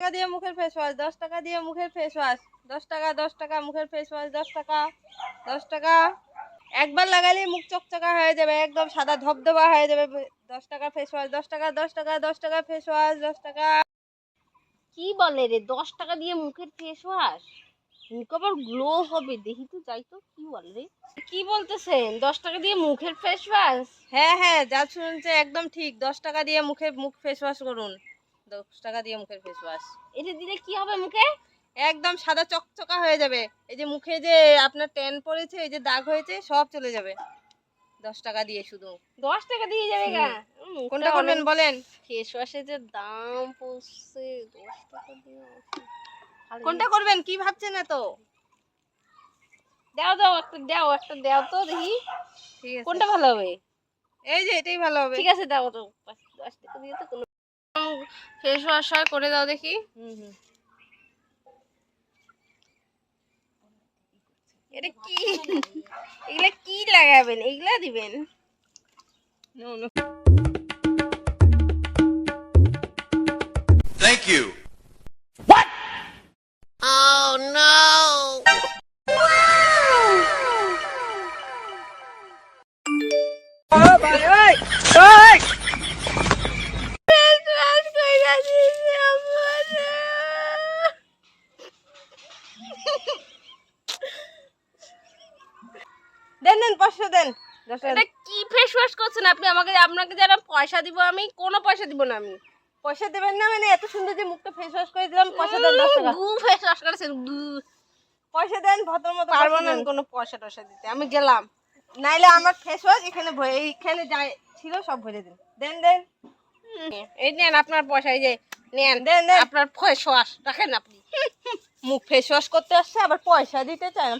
টাকা দিয়ে মুখের ফেস ওয়াশ, 10 টাকা দিয়ে মুখের ফেস ওয়াশ, 10 টাকা, 10 টাকা মুখের ফেস ওয়াশ, 10 টাকা, 10 টাকা। একবার লাগালেই মুখ চকচকা হয়ে যাবে, একদম সাদা ধবধবা হয়ে যাবে। 10 টাকা ফেস ওয়াশ, 10 টাকা, 10 টাকা, 10 টাকা ফেস ওয়াশ, 10 টাকা। কি বলে রে, 10 টাকা দিয়ে মুখের ফেস ওয়াশ? মুখ আবার গ্লো হবে, দেখি তো যাই তো। কি বলে রে, কি বলতেছেন? 10 টাকা দিয়ে মুখের ফেস ওয়াশ? হ্যাঁ হ্যাঁ, যা শুনছে একদম ঠিক। 10 টাকা দিয়ে মুখ ফেস ওয়াশ করুন। 10 টাকা দিয়ে মুখের ফেস ওয়াশ। এটা দিলে কি হবে মুখে? একদম সাদা চকচকা হয়ে যাবে। এই যে মুখে যে আপনার ট্যান পড়েছে, এই যে দাগ হয়েছে, সব চলে যাবে 10 টাকা দিয়ে শুধু। 10 টাকা দিয়ে যাবে গা? কোনটা করবেন বলেন? ফেস ওয়াশের যে দাম পড়ছে 10 টাকা দিয়ে। কোনটা করবেন কি ভাবছেন এত? দাও দাও, একটা দাও তো দেখি। ঠিক আছে, কোনটা ভালো হবে? এই যে এটাই ভালো হবে। ঠিক আছে, দাও তো। 10 টাকা দিয়ে তো কোনো ফেস ওয়াশ করে দাও দেখি। এটা কি? এগুলা কি লাগাবেন? এগুলা দিবেন? No no. Thank you. Oh no! দেন দেন 500 দেন। এটা কি ফেস ওয়াশ করছেন আপনি? আপনাকে যারা পয়সা দিব, আমি কোনো পয়সা দিব না। আমি পয়সা দেবেন না মানে? এত সুন্দর যে মুখটা ফেস ওয়াশ করে দিলাম, পয়সা দেন 10 টাকা। গু ফেস ওয়াশ করেছেন, গু। পয়সা দেন, ভদ্র মতো পারবো পয়সা না দেন। কোনো পয়সা টয়সা দিতে, আমি গেলাম। নাইলে আমার ফেস ওয়াশ এখানে এইখানে যা ছিল সব ভরে দিন। দেন দেন। এই নেন আপনার পয়সা, এই যে নেন। দেন দেন। আপনার ফেস ওয়াশ রাখেন আপনি। মুখ ফেস ওয়াশ করতে আসছে, আবার পয়সা দিতে চায় না।